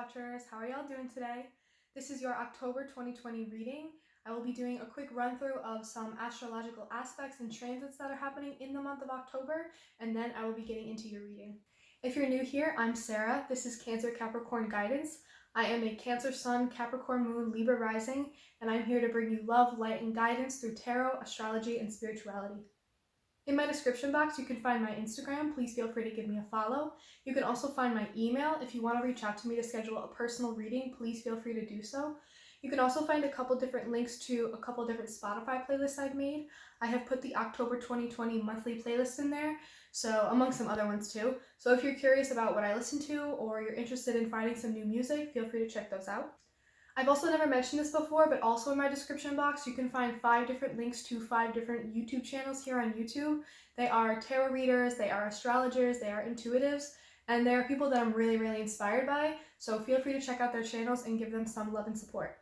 watchers, how are y'all doing today? This is your October 2020 reading. I will be doing a quick run through of some astrological aspects and transits that are happening in the month of October, and then I will be getting into your reading. If you're new here, I'm Sarah. This is Cancer Capricorn guidance. I am a Cancer Sun, Capricorn Moon, Libra rising, and I'm here to bring you love, light, and guidance through tarot, astrology, and spirituality. In my description box, you can find my Instagram. Please feel free to give me a follow. You can also find my email. If you want to reach out to me to schedule a personal reading, please feel free to do so. You can also find a couple different links to a couple different Spotify playlists I've made. I have put the October 2020 monthly playlist in there, so among some other ones too. So if you're curious about what I listen to or you're interested in finding some new music, feel free to check those out. I've also never mentioned this before, but also in my description box, you can find 5 different links to 5 different YouTube channels here on YouTube. They are tarot readers, they are astrologers, they are intuitives, and they are people that I'm really inspired by, so feel free to check out their channels and give them some love and support.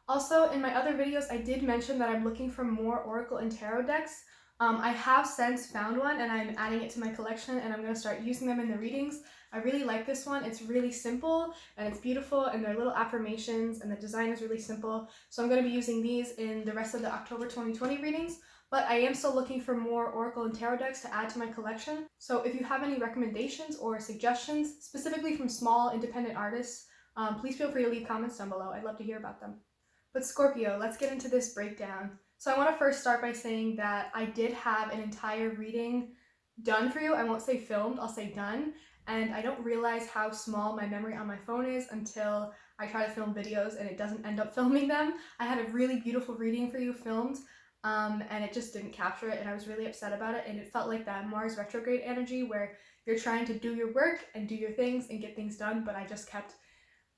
Also, in my other videos, I did mention that I'm looking for more Oracle and Tarot decks. I have since found one and I'm adding it to my collection and I'm going to start using them in the readings. I really like this one. It's really simple and it's beautiful and they're little affirmations and the design is really simple. So I'm going to be using these in the rest of the October 2020 readings, but I am still looking for more Oracle and Tarot decks to add to my collection. So if you have any recommendations or suggestions, specifically from small independent artists, please feel free to leave comments down below. I'd love to hear about them. But Scorpio, let's get into this breakdown. So I want to first start by saying that I did have an entire reading done for you. I won't say filmed, I'll say done. And I don't realize how small my memory on my phone is until I try to film videos and it doesn't end up filming them. I had a really beautiful reading for you filmed and it just didn't capture it and I was really upset about it, and it felt like that Mars retrograde energy where you're trying to do your work and do your things and get things done, but I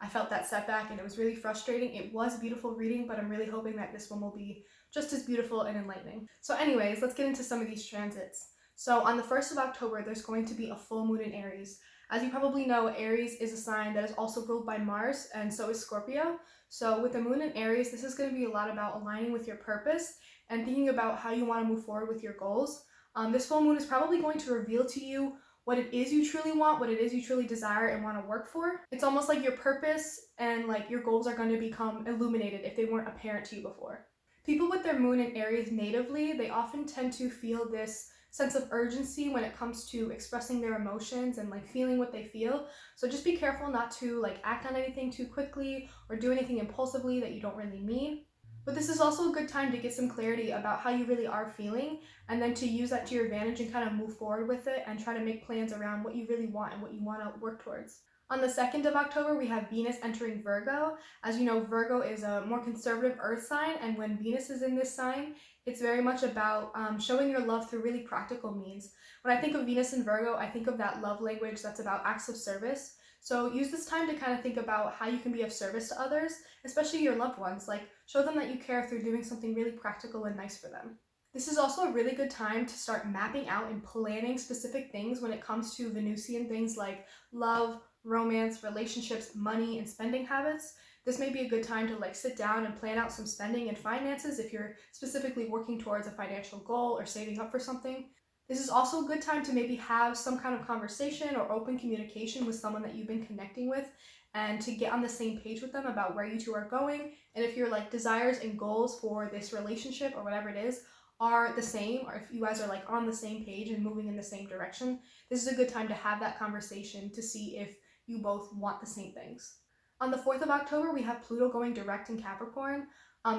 felt that setback and it was really frustrating. It was a beautiful reading, but I'm really hoping that this one will be just as beautiful and enlightening. So anyways, let's get into some of these transits. So on the 1st of October, there's going to be a full moon in Aries. As you probably know, Aries is a sign that is also ruled by Mars, and so is Scorpio. So with the moon in Aries, this is going to be a lot about aligning with your purpose and thinking about how you want to move forward with your goals. This full moon is probably going to reveal to you what it is you truly want, what it is you truly desire and want to work for. It's almost like your purpose and like your goals are going to become illuminated if they weren't apparent to you before. People with their moon in Aries natively, they often tend to feel this sense of urgency when it comes to expressing their emotions and like feeling what they feel. So just be careful not to like act on anything too quickly or do anything impulsively that you don't really mean. But this is also a good time to get some clarity about how you really are feeling and then to use that to your advantage and kind of move forward with it and try to make plans around what you really want and what you want to work towards. On the 2nd of October, we have Venus entering Virgo. As you know, Virgo is a more conservative earth sign, and when Venus is in this sign, it's very much about showing your love through really practical means. When I think of Venus in Virgo, I think of that love language that's about acts of service. So use this time to kind of think about how you can be of service to others, especially your loved ones. Like, show them that you care through doing something really practical and nice for them. This is also a really good time to start mapping out and planning specific things when it comes to Venusian things like love, romance, relationships, money, and spending habits. This may be a good time to like sit down and plan out some spending and finances if you're specifically working towards a financial goal or saving up for something. This is also a good time to maybe have some kind of conversation or open communication with someone that you've been connecting with and to get on the same page with them about where you two are going, and if your like desires and goals for this relationship or whatever it is are the same, or if you guys are like on the same page and moving in the same direction. This is a good time to have that conversation to see if you both want the same things. On the 4th of October, we have Pluto going direct in Capricorn.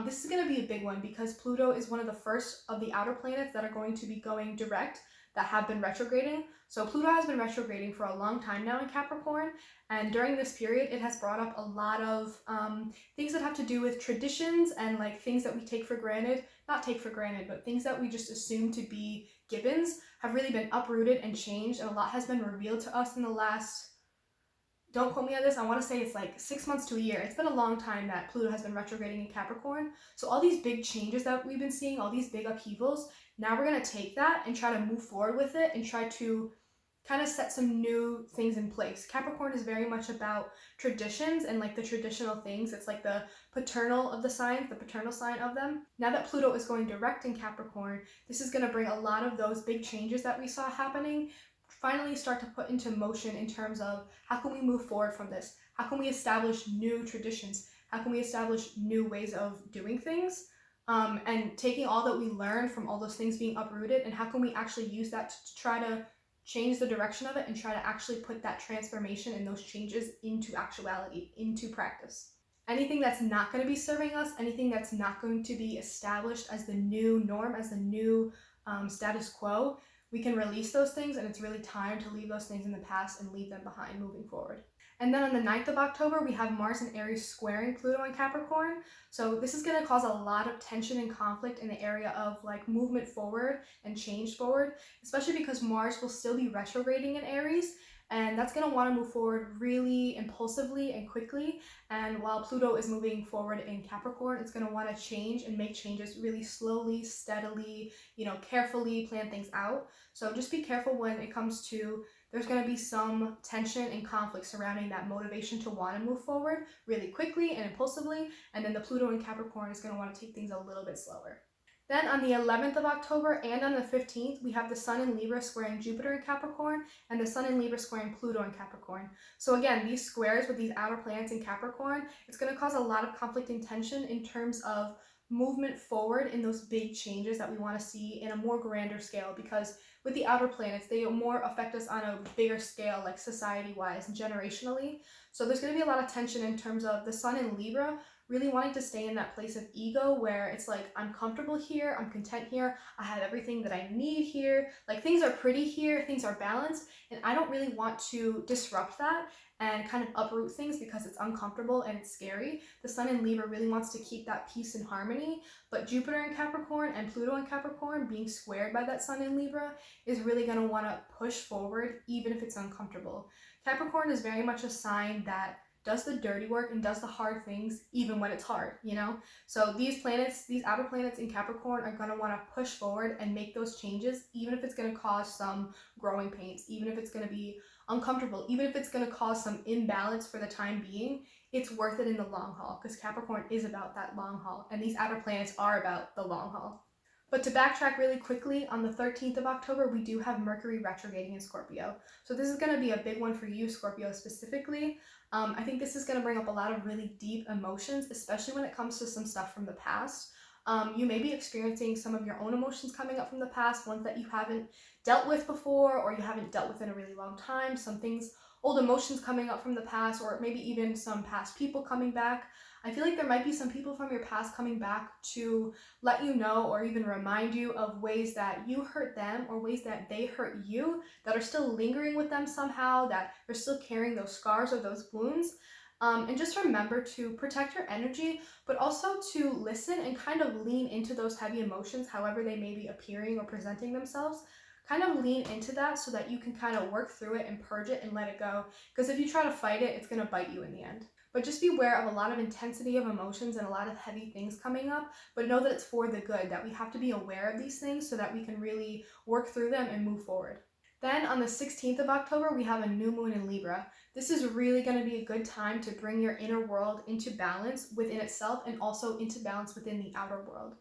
This is going to be a big one because Pluto is one of the first of the outer planets that are going to be going direct that have been retrograding. So Pluto has been retrograding for a long time now in Capricorn, and during this period it has brought up a lot of things that have to do with traditions and like things that we take for granted, not take for granted, but things that we just assume to be givens have really been uprooted and changed, and a lot has been revealed to us in the last, don't quote me on this, I want to say it's like 6 months to a year. It's been a long time that Pluto has been retrograding in Capricorn. So all these big changes that we've been seeing, all these big upheavals, now we're going to take that and try to move forward with it and try to kind of set some new things in place. Capricorn is very much about traditions and like the traditional things. It's like the paternal of the signs, the paternal sign of them. Now that Pluto is going direct in Capricorn, this is going to bring a lot of those big changes that we saw happening finally start to put into motion in terms of how can we move forward from this? How can we establish new traditions? How can we establish new ways of doing things? And taking all that we learned from all those things being uprooted, and how can we actually use that to try to change the direction of it and try to actually put that transformation and those changes into actuality, into practice. Anything that's not going to be serving us, anything that's not going to be established as the new norm, as the new status quo, we can release those things, and it's really time to leave those things in the past and leave them behind moving forward. And then on the 9th of October, we have Mars and Aries squaring Pluto and Capricorn. So this is going to cause a lot of tension and conflict in the area of like movement forward and change forward, especially because Mars will still be retrograding in Aries. And that's going to want to move forward really impulsively and quickly. And while Pluto is moving forward in Capricorn, it's going to want to change and make changes really slowly, steadily, carefully plan things out. So just be careful when it comes to, there's going to be some tension and conflict surrounding that motivation to want to move forward really quickly and impulsively. And then the Pluto in Capricorn is going to want to take things a little bit slower. Then on the 11th of October and on the 15th, we have the Sun in Libra squaring Jupiter in Capricorn and the Sun in Libra squaring Pluto in Capricorn. So again, these squares with these outer planets in Capricorn, it's going to cause a lot of conflict and tension in terms of movement forward in those big changes that we want to see in a more grander scale, because with the outer planets, they more affect us on a bigger scale, like society-wise and generationally. So there's going to be a lot of tension in terms of the Sun in Libra really wanting to stay in that place of ego where it's like, I'm comfortable here, I'm content here, I have everything that I need here, like things are pretty here, things are balanced, and I don't really want to disrupt that and kind of uproot things because it's uncomfortable and it's scary. The Sun in Libra really wants to keep that peace and harmony, but Jupiter in Capricorn and Pluto in Capricorn being squared by that Sun in Libra is really going to want to push forward even if it's uncomfortable. Capricorn is very much a sign that does the dirty work and does the hard things even when it's hard, So these planets, these outer planets in Capricorn are going to want to push forward and make those changes, even if it's going to cause some growing pains, even if it's going to be uncomfortable, even if it's going to cause some imbalance for the time being. It's worth it in the long haul, because Capricorn is about that long haul, and these outer planets are about the long haul. But to backtrack really quickly, on the 13th of October, we do have Mercury retrograding in Scorpio. So this is going to be a big one for you, Scorpio, specifically. I think this is going to bring up a lot of really deep emotions, especially when it comes to some stuff from the past. You may be experiencing some of your own emotions coming up from the past, ones that you haven't dealt with before or you haven't dealt with in a really long time. Some things, old emotions coming up from the past, or maybe even some past people coming back. I feel like there might be some people from your past coming back to let you know or even remind you of ways that you hurt them or ways that they hurt you that are still lingering with them somehow, that they're still carrying those scars or those wounds. And just remember to protect your energy, but also to listen and kind of lean into those heavy emotions, however they may be appearing or presenting themselves. Kind of lean into that so that you can kind of work through it and purge it and let it go. Because if you try to fight it, it's going to bite you in the end. But just be aware of a lot of intensity of emotions and a lot of heavy things coming up, but know that it's for the good, that we have to be aware of these things so that we can really work through them and move forward. Then on the 16th of October, we have a new moon in Libra. This is really going to be a good time to bring your inner world into balance within itself and also into balance within the outer world.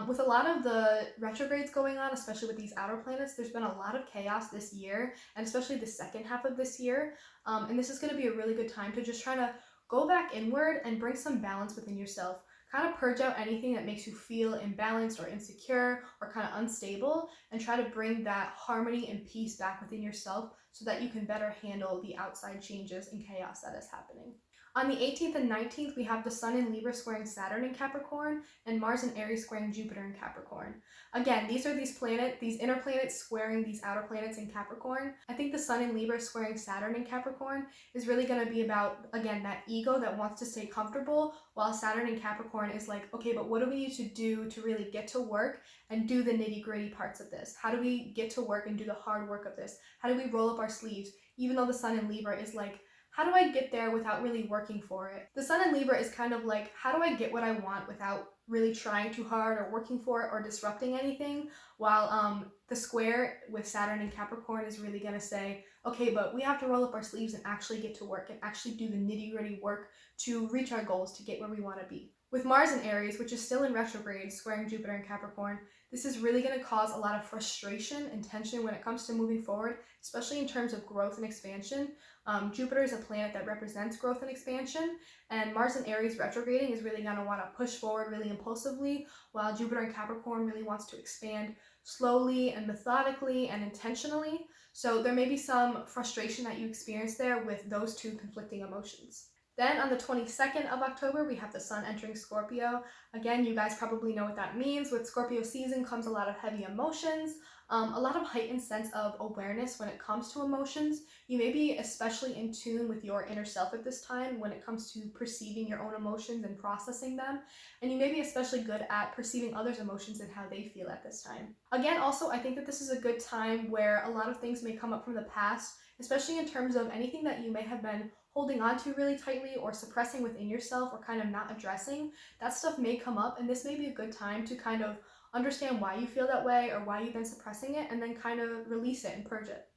With a lot of the retrogrades going on, especially with these outer planets, there's been a lot of chaos this year, and especially the second half of this year. And this is going to be a really good time to just try to go back inward and bring some balance within yourself. Kind of purge out anything that makes you feel imbalanced or insecure or kind of unstable, and try to bring that harmony and peace back within yourself so that you can better handle the outside changes and chaos that is happening. On the 18th and 19th, we have the Sun in Libra squaring Saturn in Capricorn and Mars in Aries squaring Jupiter in Capricorn. Again, these are these inner planets squaring these outer planets in Capricorn. I think the Sun in Libra squaring Saturn in Capricorn is really going to be about, again, that ego that wants to stay comfortable, while Saturn in Capricorn is like, okay, but what do we need to do to really get to work and do the nitty-gritty parts of this? How do we get to work and do the hard work of this? How do we roll up our sleeves? Even though the Sun in Libra is like, how do I get there without really working for it? The Sun in Libra is kind of like, how do I get what I want without really trying too hard or working for it or disrupting anything? While the square with Saturn in Capricorn is really going to say, okay, but we have to roll up our sleeves and actually get to work and actually do the nitty-gritty work to reach our goals, to get where we want to be. With Mars in Aries, which is still in retrograde, squaring Jupiter in Capricorn, this is really going to cause a lot of frustration and tension when it comes to moving forward, especially in terms of growth and expansion. Jupiter is a planet that represents growth and expansion, and Mars in Aries retrograding is really going to want to push forward really impulsively, while Jupiter in Capricorn really wants to expand slowly and methodically and intentionally. So there may be some frustration that you experience there with those two conflicting emotions. Then on the 22nd of October, we have the Sun entering Scorpio. Again, you guys probably know what that means. With Scorpio season comes a lot of heavy emotions, a lot of heightened sense of awareness when it comes to emotions. You may be especially in tune with your inner self at this time when it comes to perceiving your own emotions and processing them. And you may be especially good at perceiving others' emotions and how they feel at this time. Again, also, I think that this is a good time where a lot of things may come up from the past, especially in terms of anything that you may have been holding on to really tightly or suppressing within yourself or kind of not addressing. That stuff may come up, and this may be a good time to kind of understand why you feel that way or why you've been suppressing it, and then kind of release it and purge it.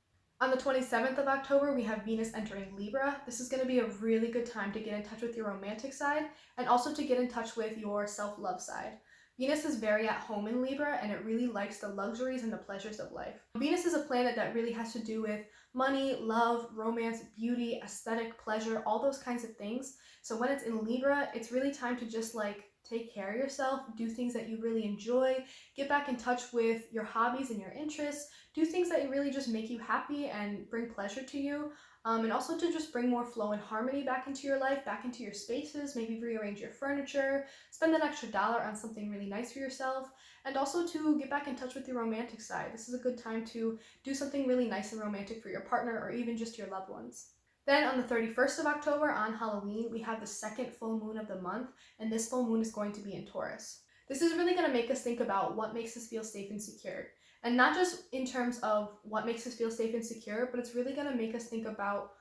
On the 27th of October, we have Venus entering Libra. This is going to be a really good time to get in touch with your romantic side and also to get in touch with your self-love side. Venus is very at home in Libra, and it really likes the luxuries and the pleasures of life. Venus is a planet that really has to do with money, love, romance, beauty, aesthetic, pleasure, all those kinds of things. So when it's in Libra, it's really time to just take care of yourself, do things that you really enjoy, get back in touch with your hobbies and your interests, do things that really just make you happy and bring pleasure to you. And also to just bring more flow and harmony back into your life, back into your spaces, maybe rearrange your furniture, spend an extra dollar on something really nice for yourself, and also to get back in touch with your romantic side. This is a good time to do something really nice and romantic for your partner or even just your loved ones. Then on the 31st of October, on Halloween, we have the second full moon of the month, and this full moon is going to be in Taurus. This is really going to make us think about what makes us feel safe and secure. And not just in terms of what makes us feel safe and secure, but it's really going to make us think about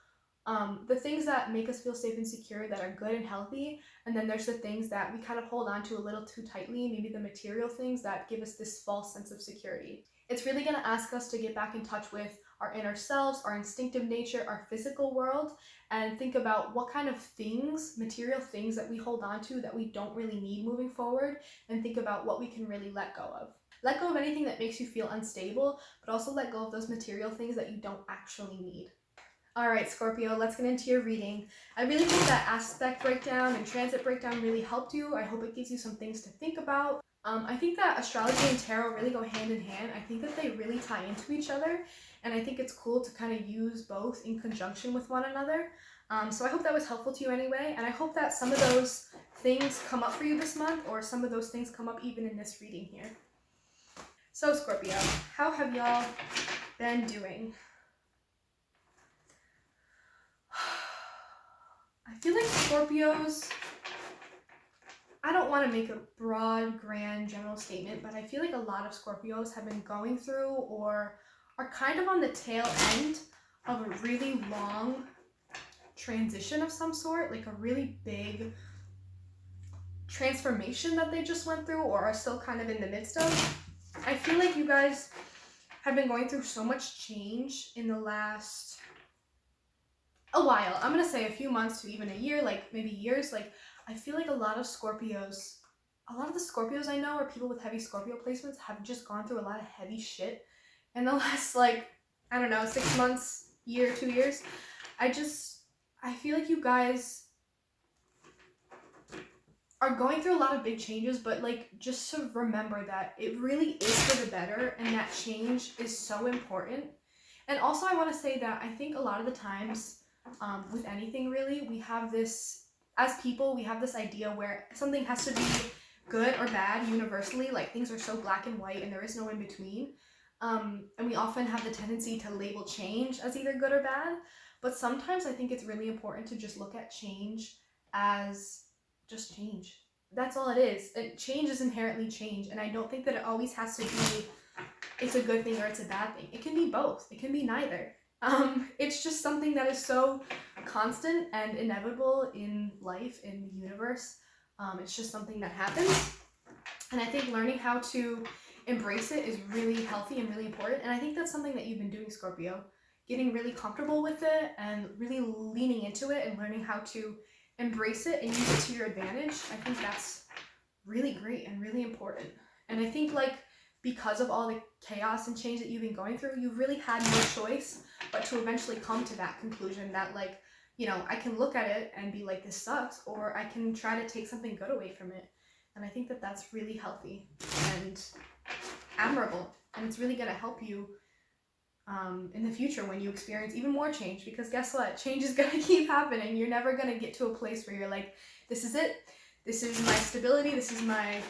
the things that make us feel safe and secure that are good and healthy. And then there's the things that we kind of hold on to a little too tightly, maybe the material things that give us this false sense of security. It's really going to ask us to get back in touch with our inner selves, our instinctive nature, our physical world, and think about what kind of things, material things that we hold on to that we don't really need moving forward, and think about what we can really let go of. Let go of anything that makes you feel unstable, but also let go of those material things that you don't actually need. All right, Scorpio, let's get into your reading. I really hope that aspect breakdown and transit breakdown really helped you. I hope it gives you some things to think about. I think that astrology and tarot really go hand in hand. I think that they really tie into each other, and I think it's cool to kind of use both in conjunction with one another. So I hope that was helpful to you anyway, and I hope that some of those things come up for you this month, or some of those things come up even in this reading here. So Scorpio, how have y'all been doing? I feel like Scorpios, I don't want to make a broad, grand, general statement, but I feel like a lot of Scorpios have been going through or are kind of on the tail end of a really long transition of some sort, like a really big transformation that they just went through or are still kind of in the midst of. I feel like you guys have been going through so much change in the last a while. I'm going to say a few months to even a year, maybe years. I feel like a lot of the Scorpios I know, or people with heavy Scorpio placements, have just gone through a lot of heavy shit in the last, 6 months, year, 2 years. I feel like you guys are going through a lot of big changes, but just to remember that it really is for the better, and that change is so important. And also I want to say that I think a lot of the times with anything really, we have this, as people, we have this idea where something has to be good or bad universally, things are so black and white and there is no in between. And we often have the tendency to label change as either good or bad, but sometimes I think it's really important to just look at change as just change. That's all it is. Change is inherently change, and I don't think that it always has to be it's a good thing or it's a bad thing. It can be both. It can be neither. It's just something that is so constant and inevitable in life, in the universe. It's just something that happens, and I think learning how to embrace it is really healthy and really important, and I think that's something that you've been doing, Scorpio. Getting really comfortable with it and really leaning into it and learning how to embrace it and use it to your advantage. I think that's really great and really important. And I think because of all the chaos and change that you've been going through, you've really had no choice but to eventually come to that conclusion that, like, you know, I can look at it and be like, this sucks, or I can try to take something good away from it. And I think that that's really healthy and admirable, and it's really going to help you in the future when you experience even more change, because guess what? Change is going to keep happening. You're never going to get to a place where you're like, this is it. This is my stability. This is my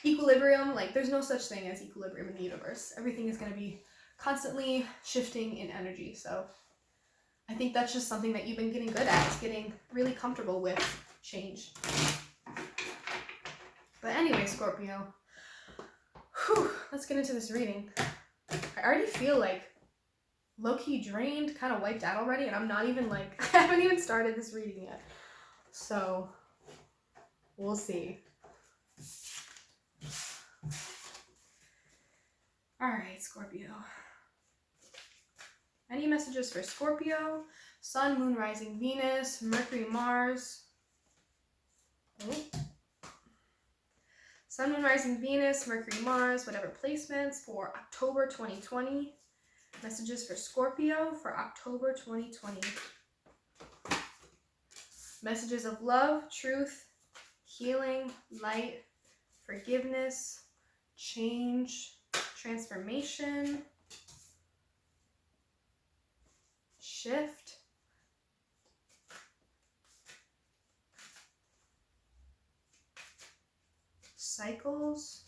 equilibrium. Like, there's no such thing as equilibrium in the universe. Everything is going to be constantly shifting in energy. So I think that's just something that you've been getting good at, is getting really comfortable with change. But anyway, Scorpio, let's get into this reading. I already feel like low-key drained, kind of wiped out already, and I'm not even like, I haven't even started this reading yet. So we'll see. Alright, Scorpio. Any messages for Scorpio? Sun, Moon, Rising, Venus, Mercury, Mars. Oh. Sun, Moon, Rising, Venus, Mercury, Mars, whatever placements for October 2020. Messages for Scorpio for October 2020. Messages of love, truth, healing, light, forgiveness, change, transformation, shift, cycles,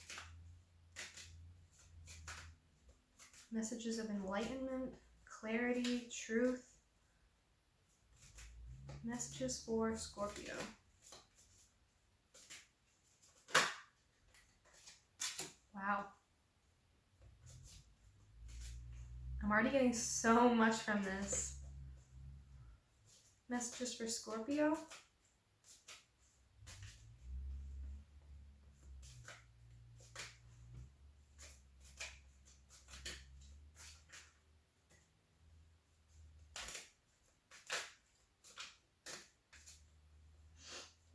messages of enlightenment, clarity, truth, messages for Scorpio. Wow. I'm already getting so much from this. Messages for Scorpio.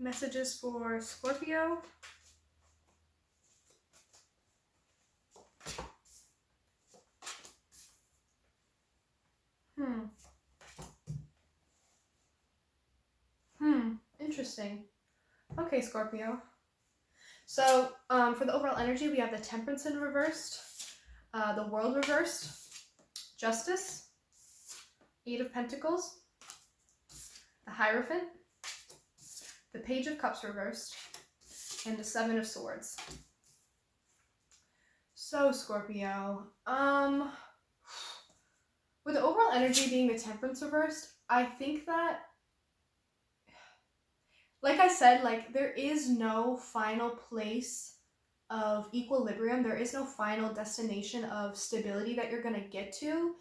Messages for Scorpio. Interesting. Okay, Scorpio. So, for the overall energy, we have the Temperance in reversed, the World reversed, Justice, Eight of Pentacles, the Hierophant, the Page of Cups reversed, and the Seven of Swords. So, Scorpio, with the overall energy being the Temperance reversed, I think that, like I said, like, there is no final place of equilibrium. There is no final destination of stability that you're going to get to.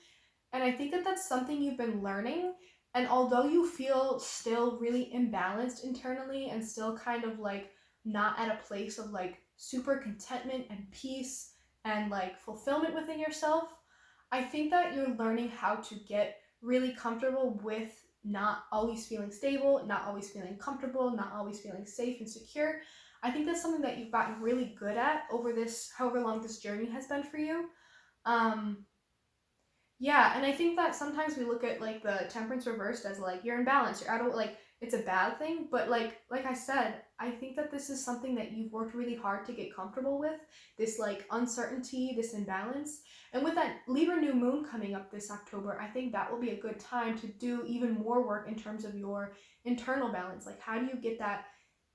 And I think that that's something you've been learning. And although you feel still really imbalanced internally and still kind of like not at a place of like super contentment and peace and like fulfillment within yourself, I think that you're learning how to get really comfortable with not always feeling stable, not always feeling comfortable, not always feeling safe and secure. I think that's something that you've gotten really good at over this, however long this journey has been for you. Yeah, and I think that sometimes we look at like the Temperance reversed as like, you're imbalanced, you're out of, like, it's a bad thing, but like I said, I think that this is something that you've worked really hard to get comfortable with, this like uncertainty, this imbalance. And with that Libra new moon coming up this October, I think that will be a good time to do even more work in terms of your internal balance. Like, how do you get that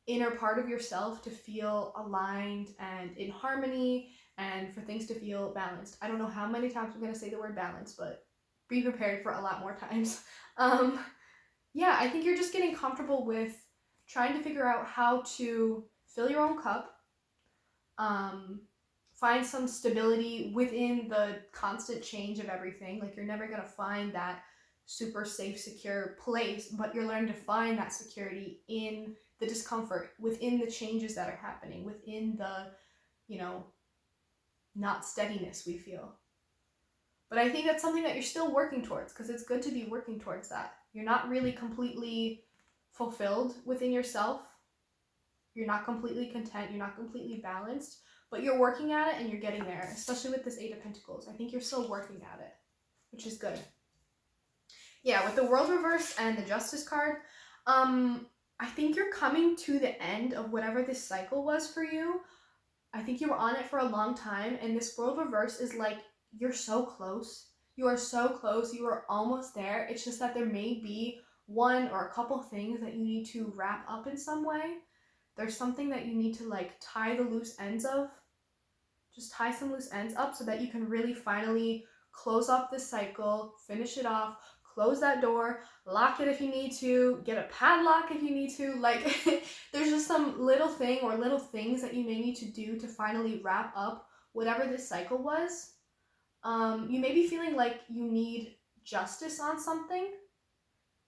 inner part of yourself to feel aligned and in harmony, and for things to feel balanced? I don't know how many times I'm going to say the word balance, but be prepared for a lot more times. Yeah, I think you're just getting comfortable with trying to figure out how to fill your own cup, find some stability within the constant change of everything. Like, you're never going to find that super safe, secure place, but you're learning to find that security in the discomfort, within the changes that are happening, within the, you know, not steadiness we feel. But I think that's something that you're still working towards, because it's good to be working towards that. You're not really completely fulfilled within yourself. You're not completely content. You're not completely balanced, but you're working at it and you're getting there, especially with this Eight of Pentacles. I think you're still working at it, which is good. Yeah, with the World reverse and the Justice card, I think you're coming to the end of whatever this cycle was for you. I think you were on it for a long time, and this World reverse is like, you're so close. You are so close. You are almost there. It's just that there may be one or a couple things that you need to wrap up in some way. There's something that you need to like tie the loose ends of. Just tie some loose ends up so that you can really finally close off this cycle, finish it off, close that door, lock it if you need to, get a padlock if you need to. Like, there's just some little thing or little things that you may need to do to finally wrap up whatever this cycle was. You may be feeling like you need justice on something.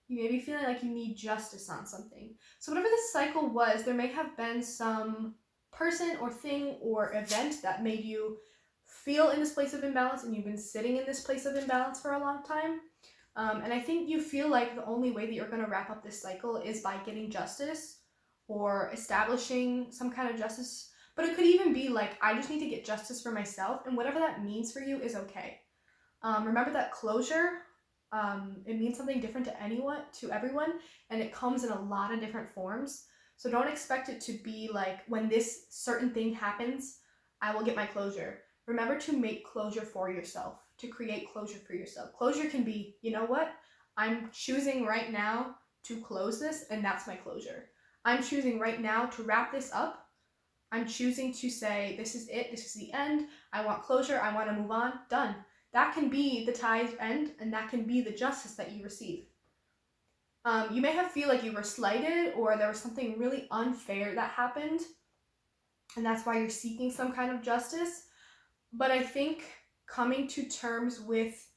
You may be feeling like you need justice on something. So whatever this cycle was, there may have been some person or thing or event that made you feel in this place of imbalance, and you've been sitting in this place of imbalance for a long time. And I think you feel like the only way that you're going to wrap up this cycle is by getting justice or establishing some kind of justice. But it could even be like, I just need to get justice for myself, and whatever that means for you is okay. Remember that closure, it means something different to everyone, and it comes in a lot of different forms. So don't expect it to be like, when this certain thing happens, I will get my closure. Remember to make closure for yourself, to create closure for yourself. Closure can be, you know what? I'm choosing right now to close this, and that's my closure. I'm choosing right now to wrap this up. I'm choosing to say, this is it, this is the end. I want closure, I want to move on, done. That can be the tied end, and that can be the justice that you receive. You may have feel like you were slighted, or there was something really unfair that happened, and that's why you're seeking some kind of justice. But I think coming to terms with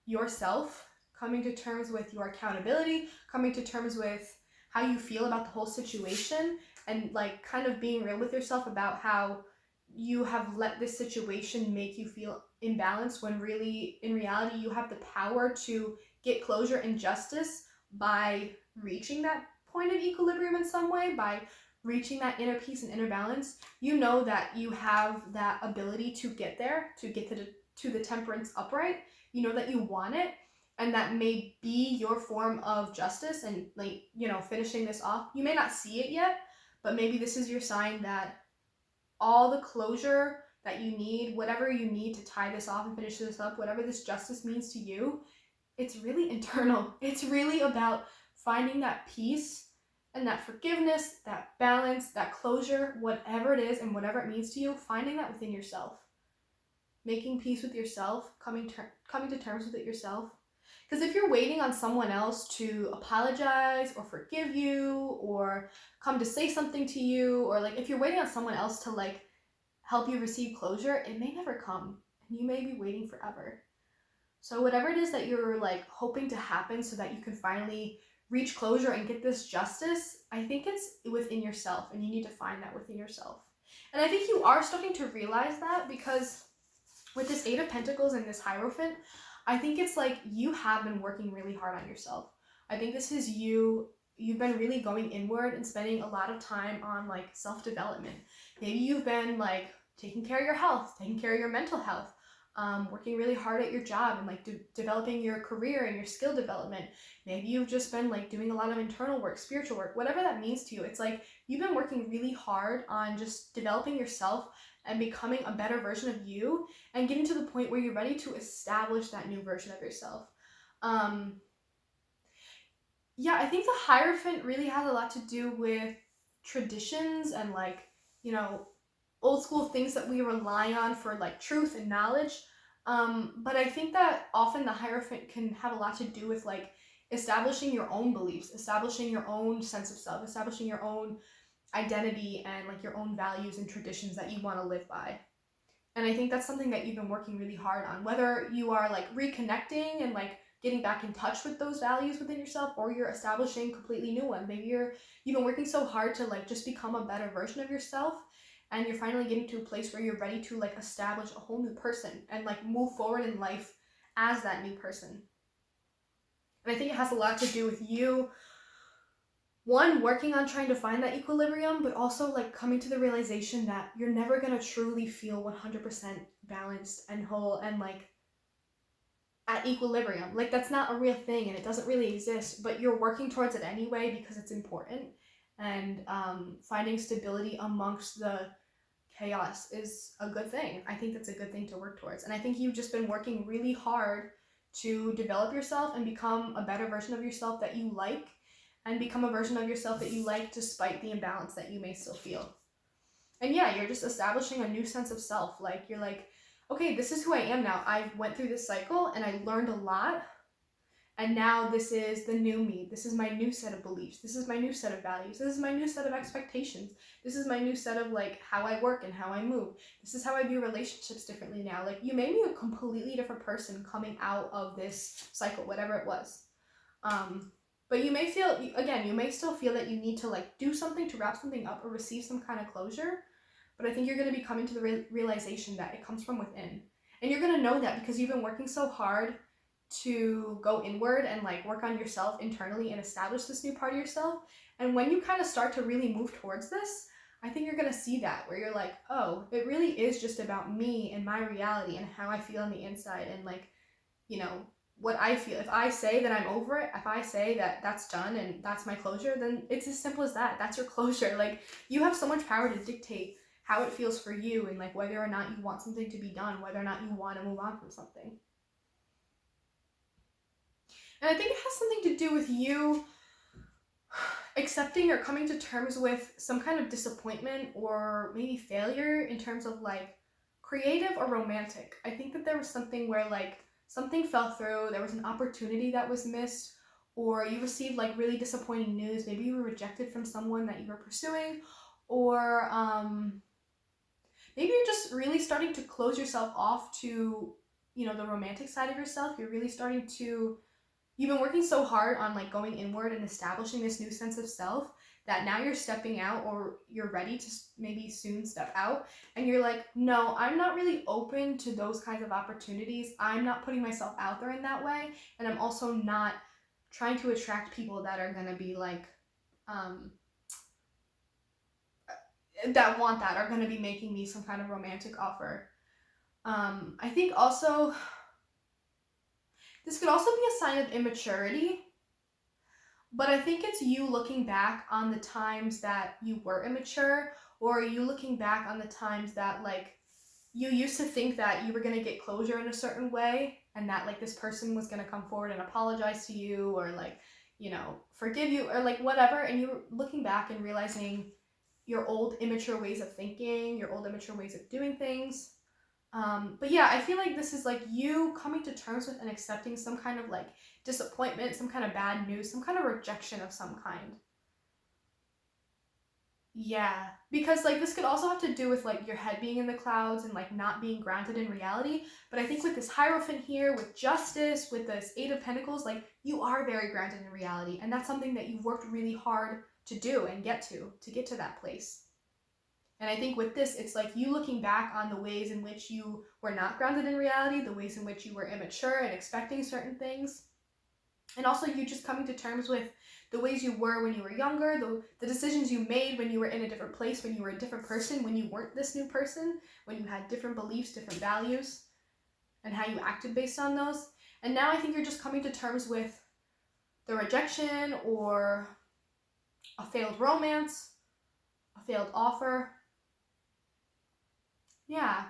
yourself, coming to terms with your accountability, coming to terms with how you feel about the whole situation, and like kind of being real with yourself about how you have let this situation make you feel imbalanced, when really, in reality, you have the power to get closure and justice by reaching that point of equilibrium in some way, by reaching that inner peace and inner balance. You know that you have that ability to get there, to get to the temperance upright. You know that you want it, and that may be your form of justice and, like, you know, finishing this off. You may not see it yet, but maybe this is your sign that all the closure that you need, whatever you need to tie this off and finish this up, whatever this justice means to you, it's really internal. It's really about finding that peace and that forgiveness, that balance, that closure, whatever it is and whatever it means to you, finding that within yourself. Making peace with yourself, coming to terms with it yourself. Because if you're waiting on someone else to apologize or forgive you or come to say something to you, or like if you're waiting on someone else to like help you receive closure, it may never come, and you may be waiting forever. So whatever it is that you're like hoping to happen so that you can finally reach closure and get this justice, I think it's within yourself, and you need to find that within yourself. And I think you are starting to realize that, because with this Eight of Pentacles and this Hierophant, I think it's like you have been working really hard on yourself. I think this is you've been really going inward and spending a lot of time on like self-development. Maybe you've been like taking care of your health, taking care of your mental health, working really hard at your job and like developing your career and your skill development. Maybe you've just been like doing a lot of internal work, spiritual work, whatever that means to you. It's like you've been working really hard on just developing yourself and becoming a better version of you, and getting to the point where you're ready to establish that new version of yourself. Yeah, I think the Hierophant really has a lot to do with traditions and like, you know, old school things that we rely on for like truth and knowledge. But I think that often the Hierophant can have a lot to do with like establishing your own beliefs, establishing your own sense of self, establishing your own identity and like your own values and traditions that you want to live by. And I think that's something that you've been working really hard on, whether you are like reconnecting and like getting back in touch with those values within yourself, or you're establishing completely new ones. Maybe you've been working so hard to like just become a better version of yourself, and you're finally getting to a place where you're ready to like establish a whole new person and like move forward in life as that new person. And I think it has a lot to do with you, one, working on trying to find that equilibrium, but also like coming to the realization that you're never going to truly feel 100% balanced and whole and like at equilibrium. Like, that's not a real thing and it doesn't really exist, but you're working towards it anyway because it's important. And finding stability amongst the chaos is a good thing. I think that's a good thing to work towards. And I think you've just been working really hard to develop yourself and become a better version of yourself that you like, and become a version of yourself that you like despite the imbalance that you may still feel. And yeah, you're just establishing a new sense of self. Like, you're like, okay, this is who I am now. I went through this cycle and I learned a lot. And now this is the new me. This is my new set of beliefs. This is my new set of values. This is my new set of expectations. This is my new set of like how I work and how I move. This is how I view relationships differently now. Like, you made me a completely different person coming out of this cycle, whatever it was. But you may feel, again, you may still feel that you need to like do something to wrap something up or receive some kind of closure. But I think you're going to be coming to the realization that it comes from within. And you're going to know that because you've been working so hard to go inward and like work on yourself internally and establish this new part of yourself. And when you kind of start to really move towards this, I think you're going to see that, where you're like, oh, it really is just about me and my reality and how I feel on the inside, and like, you know, what I feel. If I say that I'm over it, if I say that that's done and that's my closure, then it's as simple as that. That's your closure. Like, you have so much power to dictate how it feels for you, and like whether or not you want something to be done, whether or not you want to move on from something. And I think it has something to do with you accepting or coming to terms with some kind of disappointment or maybe failure in terms of like creative or romantic. I think that there was something where like something fell through, there was an opportunity that was missed, or you received like really disappointing news. Maybe you were rejected from someone that you were pursuing, or maybe you're just really starting to close yourself off to, you know, the romantic side of yourself. You're really starting to, you've been working so hard on like going inward and establishing this new sense of self that now you're stepping out, or you're ready to maybe soon step out, and you're like, no, I'm not really open to those kinds of opportunities. I'm not putting myself out there in that way, and I'm also not trying to attract people that are gonna be like that want that, are going to be making me some kind of romantic offer. I think also this could also be a sign of immaturity, but I think it's you looking back on the times that you were immature, or you looking back on the times that like you used to think that you were going to get closure in a certain way, and that like this person was going to come forward and apologize to you, or like, you know, forgive you, or like whatever, and you're looking back and realizing your old immature ways of thinking, your old immature ways of doing things. But yeah, I feel like this is like you coming to terms with and accepting some kind of like disappointment, some kind of bad news, some kind of rejection of some kind. Yeah, because like this could also have to do with like your head being in the clouds and like not being grounded in reality. But I think with this Hierophant here, with Justice, with this Eight of Pentacles, like you are very grounded in reality, and that's something that you've worked really hard to do and get to that place. And I think with this, it's like you looking back on the ways in which you were not grounded in reality, the ways in which you were immature and expecting certain things. And also you just coming to terms with the ways you were when you were younger, the decisions you made when you were in a different place, when you were a different person, when you weren't this new person, when you had different beliefs, different values, and how you acted based on those. And now I think you're just coming to terms with the rejection, or a failed romance, a failed offer. Yeah.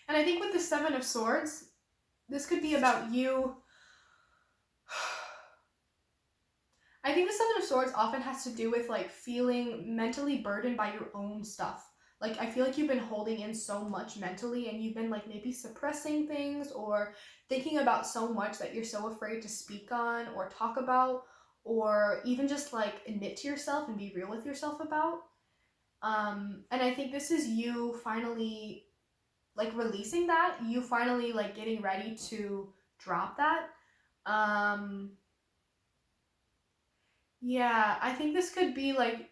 And I think with the Seven of Swords, this could be about you. I think the Seven of Swords often has to do with like feeling mentally burdened by your own stuff. Like, I feel like you've been holding in so much mentally, and you've been like maybe suppressing things, or thinking about so much that you're so afraid to speak on or talk about, or even just like admit to yourself and be real with yourself about. And I think this is you finally like releasing that, you finally like getting ready to drop that. Yeah, I think this could be like,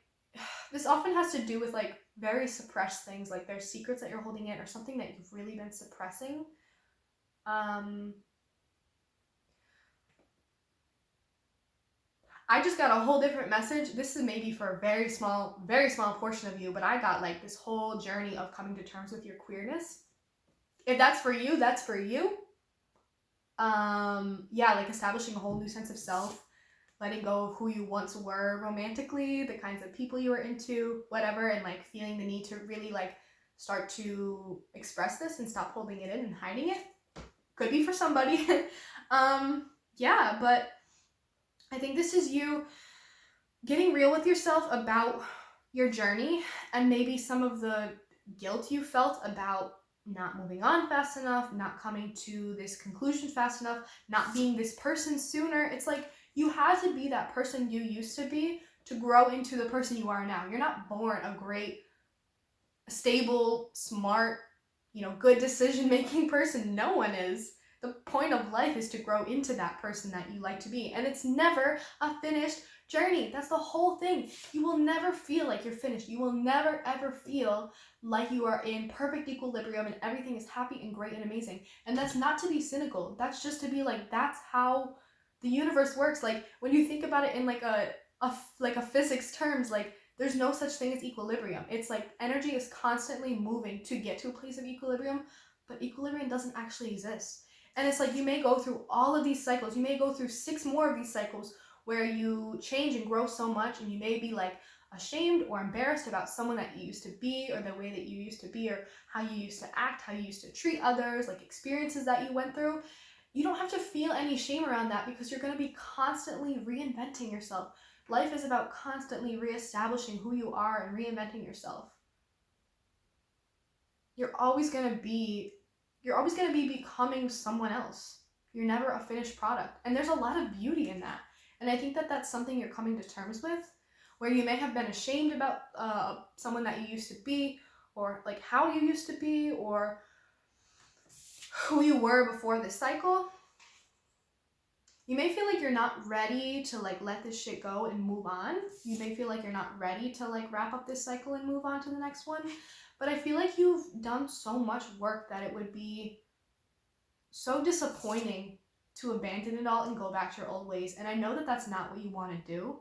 this often has to do with like very suppressed things, like there's secrets that you're holding in, or something that you've really been suppressing. I just got a whole different message. This is maybe for a very small portion of you, but I got like this whole journey of coming to terms with your queerness. If that's for you, that's for you. Yeah, like establishing a whole new sense of self, letting go of who you once were romantically, the kinds of people you were into, whatever, and like feeling the need to really like start to express this and stop holding it in and hiding it. Could be for somebody. Yeah, but I think this is you getting real with yourself about your journey and maybe some of the guilt you felt about not moving on fast enough, not coming to this conclusion fast enough, not being this person sooner. It's like you had to be that person you used to be to grow into the person you are now. You're not born a great, stable, smart, good decision-making person. No one is. The point of life is to grow into that person that you like to be. And it's never a finished journey. That's the whole thing. You will never feel like you're finished. You will never ever feel like you are in perfect equilibrium and everything is happy and great and amazing. And that's not to be cynical. That's just to be like, that's how the universe works. Like when you think about it in like a physics terms, like there's no such thing as equilibrium. It's like energy is constantly moving to get to a place of equilibrium, but equilibrium doesn't actually exist. And it's like you may go through all of these cycles. You may go through 6 more of these cycles where you change and grow so much, and you may be like ashamed or embarrassed about someone that you used to be, or the way that you used to be, or how you used to act, how you used to treat others, like experiences that you went through. You don't have to feel any shame around that because you're going to be constantly reinventing yourself. Life is about constantly reestablishing who you are and reinventing yourself. You're always going to be becoming someone else. You're never a finished product. And there's a lot of beauty in that. And I think that that's something you're coming to terms with, where you may have been ashamed about someone that you used to be, or like how you used to be, or who you were before this cycle. You may feel like you're not ready to like let this shit go and move on. You may feel like you're not ready to like wrap up this cycle and move on to the next one. But I feel like you've done so much work that it would be so disappointing to abandon it all and go back to your old ways. And I know that that's not what you want to do.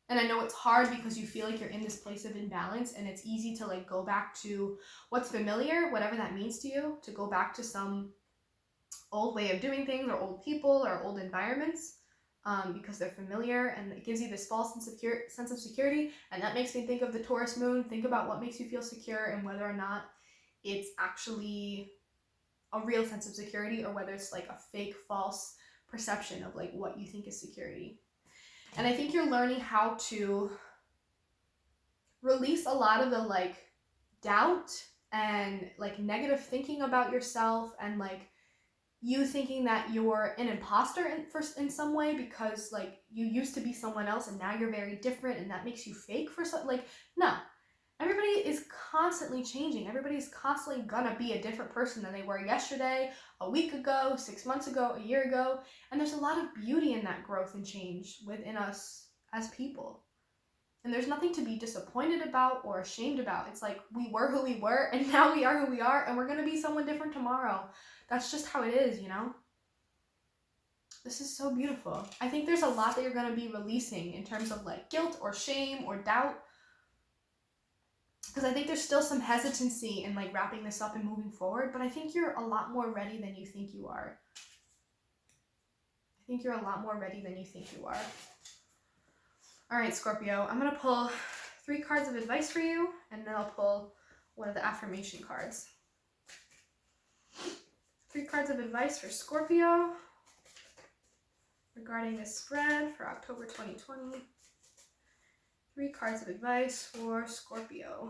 And I know it's hard because you feel like you're in this place of imbalance, and it's easy to like go back to what's familiar, whatever that means to you, to go back to some old way of doing things or old people or old environments because they're familiar, and it gives you this false sense of security. And that makes me think of the Taurus moon. Think about what makes you feel secure and whether or not it's actually a real sense of security, or whether it's like a fake, false perception of like what you think is security. And I think you're learning how to release a lot of the like doubt and like negative thinking about yourself, and like you thinking that you're an imposter in some way because like you used to be someone else and now you're very different, and that makes you fake for something. Like, no. Everybody is constantly changing. Everybody's constantly gonna be a different person than they were yesterday, a week ago, 6 months ago, a year ago. And there's a lot of beauty in that growth and change within us as people. And there's nothing to be disappointed about or ashamed about. It's like we were who we were, and now we are who we are, and we're gonna be someone different tomorrow. That's just how it is, you know? This is so beautiful. I think there's a lot that you're gonna be releasing in terms of like guilt or shame or doubt. Because I think there's still some hesitancy in like wrapping this up and moving forward, but I think you're a lot more ready than you think you are. I think you're a lot more ready than you think you are. All right, Scorpio, I'm going to pull 3 cards of advice for you, and then I'll pull one of the affirmation cards. 3 cards of advice for Scorpio regarding this spread for October 2020. 3 cards of advice for Scorpio.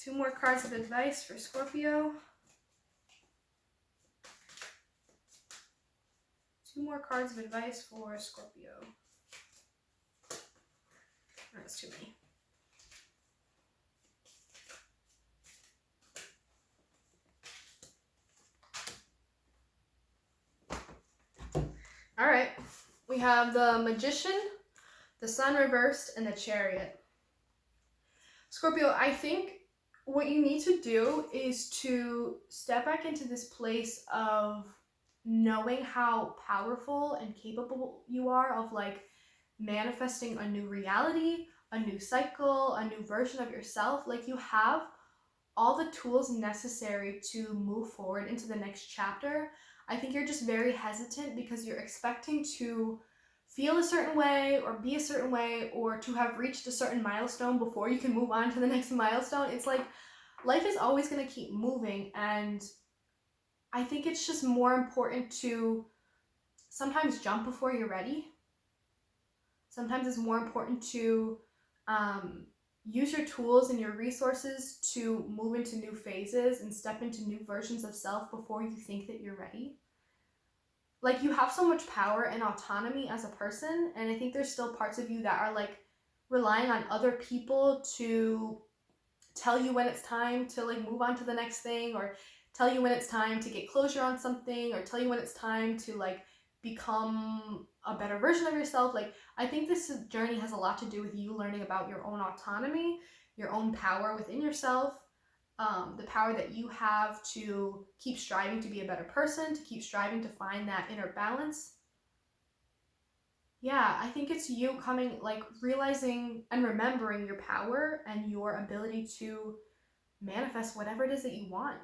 2 more cards of advice for Scorpio. 2 more cards of advice for Scorpio. That's too many. All right. We have the Magician, the Sun reversed, and the Chariot. Scorpio, I think what you need to do is to step back into this place of knowing how powerful and capable you are of like manifesting a new reality, a new cycle, a new version of yourself. Like you have all the tools necessary to move forward into the next chapter. I think you're just very hesitant because you're expecting to feel a certain way or be a certain way or to have reached a certain milestone before you can move on to the next milestone. It's like life is always going to keep moving, and I think it's just more important to sometimes jump before you're ready. Sometimes it's more important to use your tools and your resources to move into new phases and step into new versions of self before you think that you're ready. Like, you have so much power and autonomy as a person, and I think there's still parts of you that are like relying on other people to tell you when it's time to like move on to the next thing, or tell you when it's time to get closure on something, or tell you when it's time to like become a better version of yourself. Like, I think this journey has a lot to do with you learning about your own autonomy, your own power within yourself, the power that you have to keep striving to be a better person, to keep striving to find that inner balance. Yeah, I think it's you coming, like, realizing and remembering your power and your ability to manifest whatever it is that you want.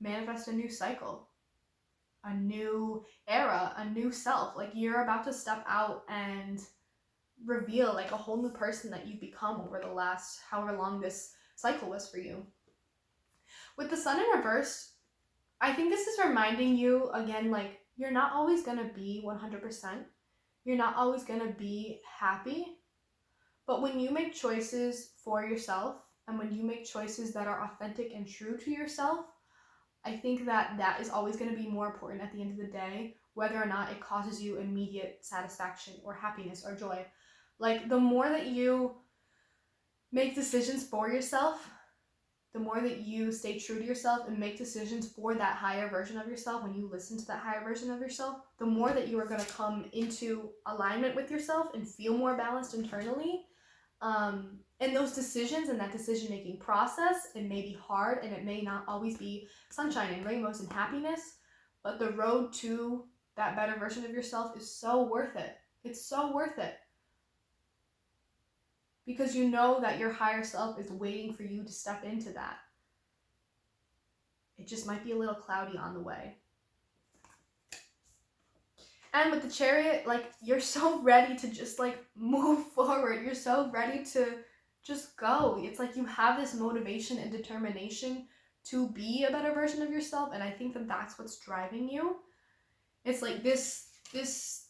Manifest a new cycle, a new era, a new self. Like, you're about to step out and reveal like a whole new person that you've become over the last however long this cycle was for you. With the sun in reverse, I think this is reminding you again, like, you're not always going to be 100%. You're not always going to be happy. But when you make choices for yourself, and when you make choices that are authentic and true to yourself, I think that that is always going to be more important at the end of the day, whether or not it causes you immediate satisfaction or happiness or joy. Like, the more that you make decisions for yourself, the more that you stay true to yourself and make decisions for that higher version of yourself, when you listen to that higher version of yourself, the more that you are going to come into alignment with yourself and feel more balanced internally. And those decisions and that decision-making process, it may be hard and it may not always be sunshine and rainbows and happiness, but the road to that better version of yourself is so worth it. It's so worth it. Because you know that your higher self is waiting for you to step into that. It just might be a little cloudy on the way. And with the Chariot, like, you're so ready to just like move forward. You're so ready to just go. It's like you have this motivation and determination to be a better version of yourself, and I think that that's what's driving you. It's like this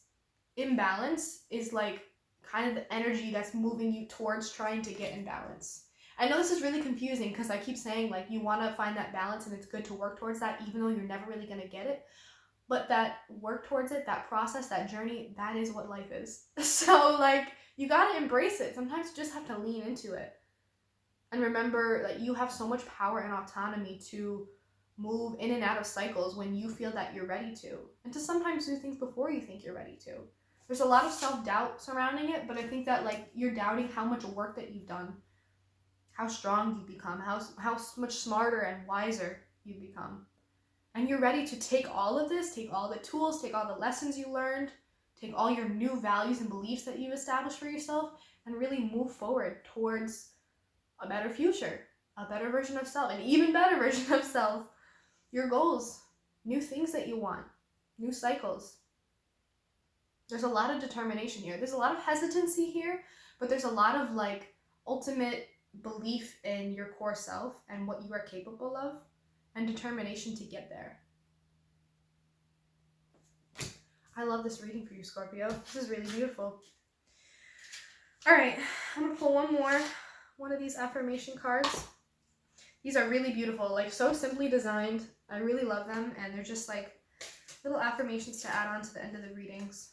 imbalance is like kind of the energy that's moving you towards trying to get in balance. I know this is really confusing because I keep saying like you want to find that balance and it's good to work towards that even though you're never really going to get it. But that work towards it, that process, that journey, that is what life is. So like you got to embrace it. Sometimes you just have to lean into it. And remember that you have so much power and autonomy to move in and out of cycles when you feel that you're ready to. And to sometimes do things before you think you're ready to. There's a lot of self-doubt surrounding it, but I think that like you're doubting how much work that you've done, how strong you become, how much smarter and wiser you become. And you're ready to take all of this, take all the tools, take all the lessons you learned, take all your new values and beliefs that you've established for yourself, and really move forward towards a better future, a better version of self, an even better version of self. Your goals, new things that you want, new cycles. There's a lot of determination here. There's a lot of hesitancy here, but there's a lot of like ultimate belief in your core self and what you are capable of, and determination to get there. I love this reading for you, Scorpio. This is really beautiful. All right, I'm gonna pull one of these affirmation cards. These are really beautiful, like so simply designed. I really love them, and they're just like little affirmations to add on to the end of the readings.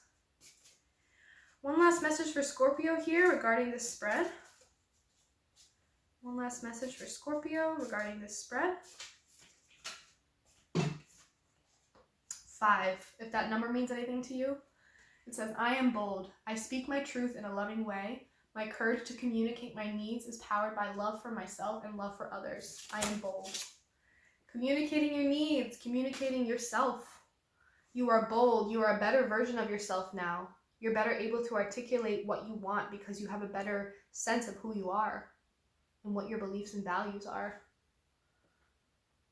One last message for Scorpio here regarding this spread. One last message for Scorpio regarding this spread. 5, if that number means anything to you. It says, I am bold. I speak my truth in a loving way. My courage to communicate my needs is powered by love for myself and love for others. I am bold. Communicating your needs, communicating yourself. You are bold. You are a better version of yourself now. You're better able to articulate what you want because you have a better sense of who you are. and what your beliefs and values are.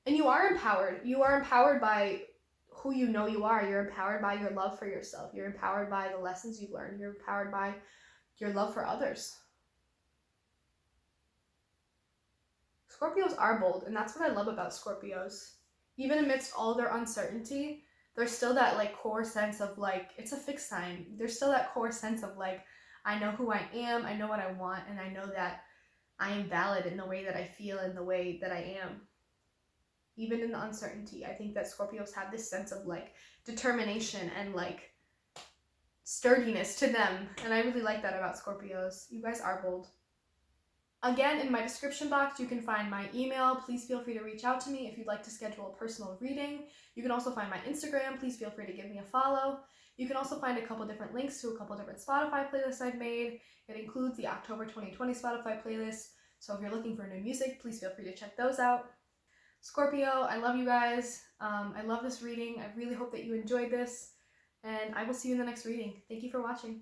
And you are empowered. You are empowered by who you know you are. You're empowered by your love for yourself. You're empowered by the lessons you've learned. You're empowered by your love for others. Scorpios are bold, and that's what I love about Scorpios. Even amidst all their uncertainty, there's still that like core sense of like, it's a fixed sign. There's still that core sense of like, I know who I am, I know what I want, and I know that I am valid in the way that I feel and the way that I am. Even in the uncertainty, I think that Scorpios have this sense of like determination and like sturdiness to them, and I really like that about Scorpios. You guys are bold. Again, in my description box, you can find my email. Please feel free to reach out to me if you'd like to schedule a personal reading. You can also find my Instagram. Please feel free to give me a follow. You can also find a couple different links to a couple different Spotify playlists I've made. It includes the October 2020 Spotify playlist. So if you're looking for new music, please feel free to check those out. Scorpio, I love you guys. I love this reading. I really hope that you enjoyed this. And I will see you in the next reading. Thank you for watching.